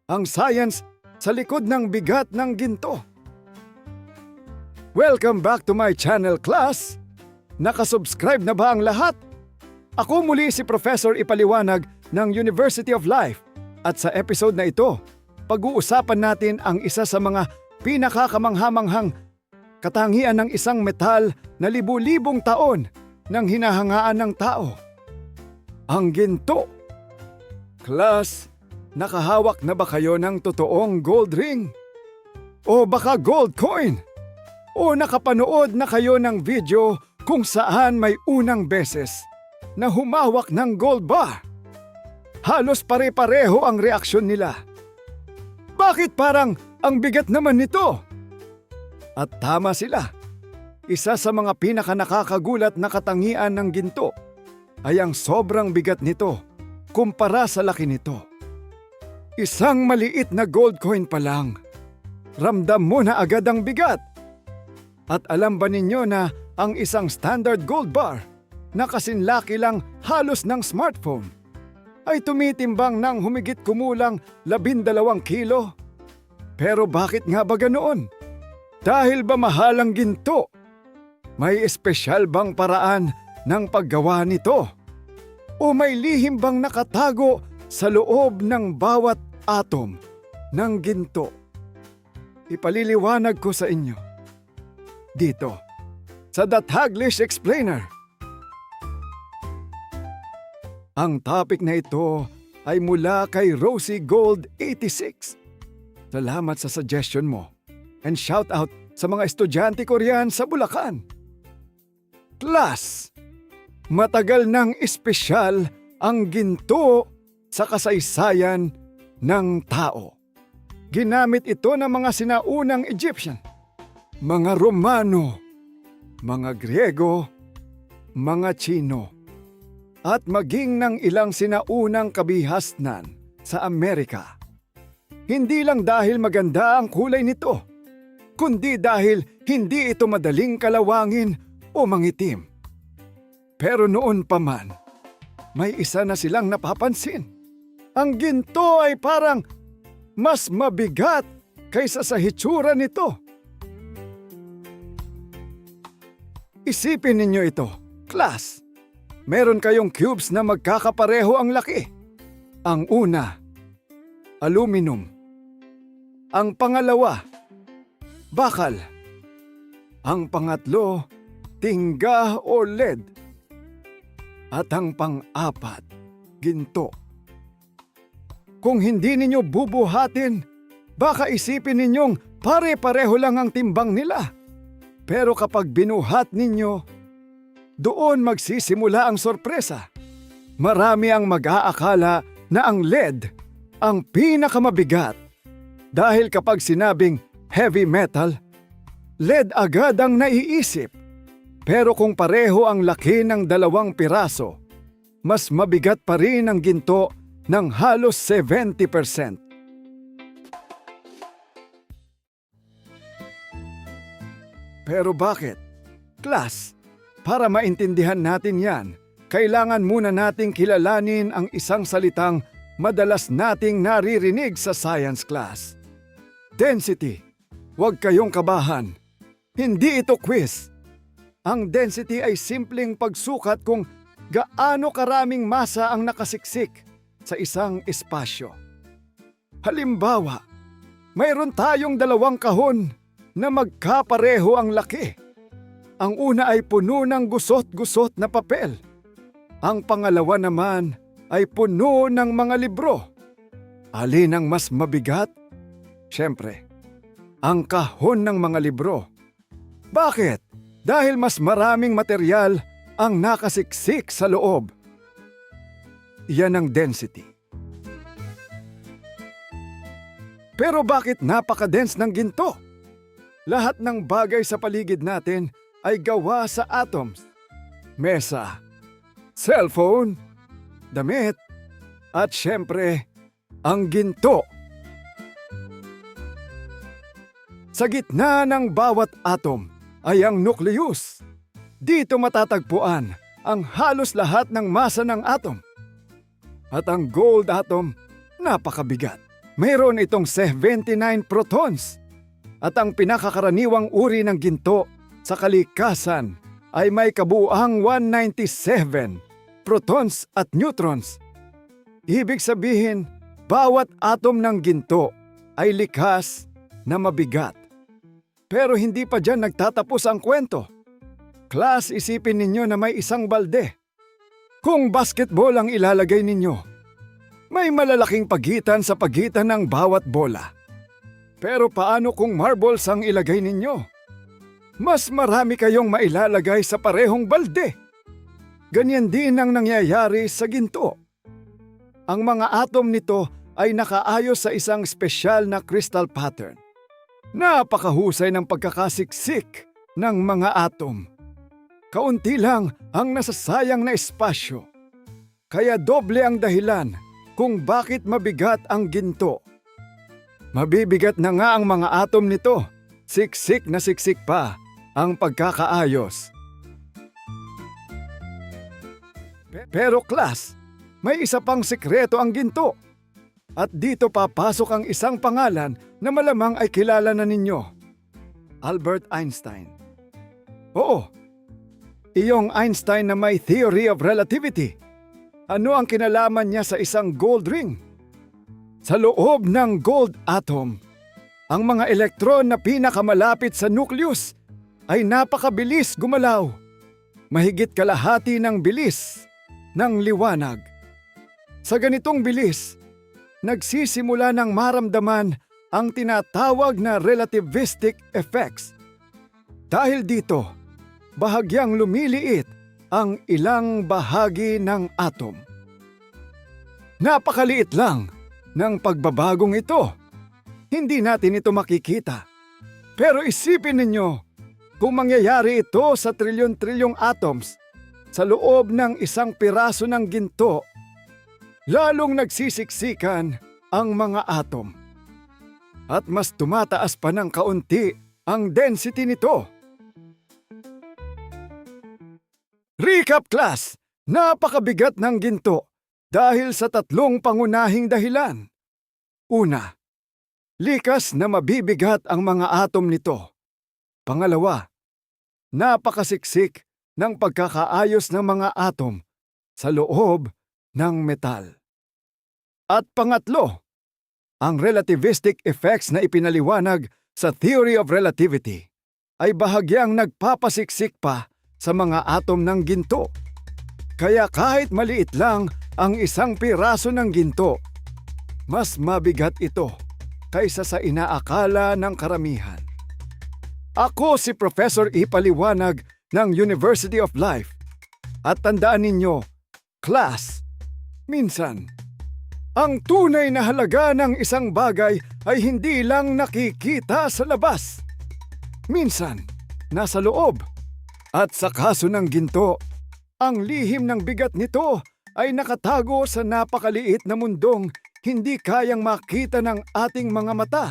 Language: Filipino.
ang science sa likod ng bigat ng ginto. Welcome back to my channel, class! Nakasubscribe na ba ang lahat? Ako muli si Professor Ipaliwanag ng University of Life at sa episode na ito, pag-uusapan natin ang isa sa mga pinakakamanghamanghang katangian ng isang metal na libu-libong taon nang hinahangaan ng tao. Ang ginto. Class, nakahawak na ba kayo ng totoong gold ring? O baka gold coin? O nakapanood na kayo ng video kung saan may unang beses na humawak ng gold bar? Halos pare-pareho ang reaksyon nila. Bakit parang ang bigat naman nito? At tama sila. Isa sa mga pinakanakakagulat na katangian ng ginto ay ang sobrang bigat nito kumpara sa laki nito. Isang maliit na gold coin pa lang, ramdam mo na agad ang bigat. At alam ba ninyo na ang isang standard gold bar na kasinlaki lang halos ng smartphone ay tumitimbang ng humigit kumulang 12 kilo? Pero bakit nga ba ganoon? Dahil ba mahal ang ginto? May espesyal bang paraan ng paggawa nito? O may lihim bang nakatago sa loob ng bawat atom ng ginto? Ipaliliwanag ko sa inyo dito sa The Taglish Explainer. Ang topic na ito ay mula kay Rosie Gold 86. Salamat sa suggestion mo and shout out sa mga estudyante ko riyan sa Bulacan. Class, matagal nang espesyal ang ginto sa kasaysayan ng tao. Ginamit ito ng mga sinaunang Egyptian, mga Romano, mga Griego, mga Tsino, at maging ng ilang sinaunang kabihasnan sa Amerika. Hindi lang dahil maganda ang kulay nito, kundi dahil hindi ito madaling kalawangin o mangitim. Pero noon pa man, may isa na silang napapansin. Ang ginto ay parang mas mabigat kaysa sa hitsura nito. Isipin ninyo ito, class. Meron kayong cubes na magkakapareho ang laki. Ang una, aluminum. Ang pangalawa, bakal. Ang pangatlo, tingga o lead. At ang pang-apat, ginto. Kung hindi ninyo bubuhatin, baka isipin ninyong pare-pareho lang ang timbang nila. Pero kapag binuhat ninyo, doon magsisimula ang sorpresa. Marami ang mag-aakala na ang lead ang pinakamabigat. Dahil kapag sinabing heavy metal, lead agad ang naiisip. Pero kung pareho ang laki ng 2 piraso, mas mabigat pa rin ang ginto ng halos 70%. Pero bakit? Class, para maintindihan natin yan, kailangan muna nating kilalanin ang isang salitang madalas nating naririnig sa science class. Density. Huwag kayong kabahan. Hindi ito quiz. Ang density ay simpleng pagsukat kung gaano karaming masa ang nakasiksik sa isang espasyo. Halimbawa, mayroon tayong 2 kahon na magkapareho ang laki. Ang una ay puno ng gusot-gusot na papel. Ang pangalawa naman ay puno ng mga libro. Alin ang mas mabigat? Siyempre, ang kahon ng mga libro. Bakit? Dahil mas maraming material ang nakasiksik sa loob. Yan ang density. Pero bakit napaka-dense ng ginto? Lahat ng bagay sa paligid natin ay gawa sa atoms. Mesa, cellphone, damit, at syempre, ang ginto. Sa gitna ng bawat atom ay ang nucleus. Dito matatagpuan ang halos lahat ng masa ng atom. At ang gold atom, napakabigat. mayroon itong 79 protons. At ang pinakakaraniwang uri ng ginto sa kalikasan ay may kabuuang 197 protons at neutrons. Ibig sabihin, bawat atom ng ginto ay likas na mabigat. Pero hindi pa dyan nagtatapos ang kwento. Class, isipin ninyo na may isang balde. Kung basketball ang ilalagay ninyo, may malalaking pagitan sa pagitan ng bawat bola. Pero paano kung marbles ang ilagay ninyo? Mas marami kayong mailalagay sa parehong balde. Ganyan din ang nangyayari sa ginto. Ang mga atom nito ay nakaayos sa isang espesyal na crystal pattern. Napakahusay ng pagkakasiksik ng mga atom. Kaunti lang ang nasasayang na espasyo. Kaya doble ang dahilan kung bakit mabigat ang ginto. Mabibigat na nga ang mga atom nito. Siksik na siksik pa ang pagkakaayos. Pero class, may isa pang sikreto ang ginto. At dito papasok ang isang pangalan na malamang ay kilala na ninyo. Albert Einstein. Oo, iyong Einstein na may theory of relativity. Ano ang kinalaman niya sa isang gold ring? Sa loob ng gold atom, ang mga elektron na pinakamalapit sa nucleus ay napakabilis gumalaw. Mahigit kalahati ng bilis ng liwanag. Sa ganitong bilis, nagsisimula ng maramdaman ang tinatawag na relativistic effects. Dahil dito, bahagyang lumiliit ang ilang bahagi ng atom. Napakaliit lang ng pagbabagong ito. Hindi natin ito makikita. Pero isipin ninyo, kung mangyayari ito sa trilyon-trilyong atoms sa loob ng isang piraso ng ginto, lalong nagsisiksikan ang mga atom. At mas tumataas pa ng kaunti ang density nito. Recap class! Napakabigat ng ginto dahil sa tatlong pangunahing dahilan. Una, likas na mabibigat ang mga atom nito. Pangalawa, napakasiksik ng pagkakaayos ng mga atom sa loob ng metal. At pangatlo, ang relativistic effects na ipinaliwanag sa theory of relativity ay bahagyang nagpapasiksik pa sa mga atom ng ginto. Kaya kahit maliit lang ang isang piraso ng ginto, mas mabigat ito kaysa sa inaakala ng karamihan. Ako si Professor Ipaliwanag ng University of Life. At tandaan ninyo, class, minsan, ang tunay na halaga ng isang bagay ay hindi lang nakikita sa labas. Minsan, nasa loob. At sa kaso ng ginto, ang lihim ng bigat nito ay nakatago sa napakaliit na mundong hindi kayang makita ng ating mga mata.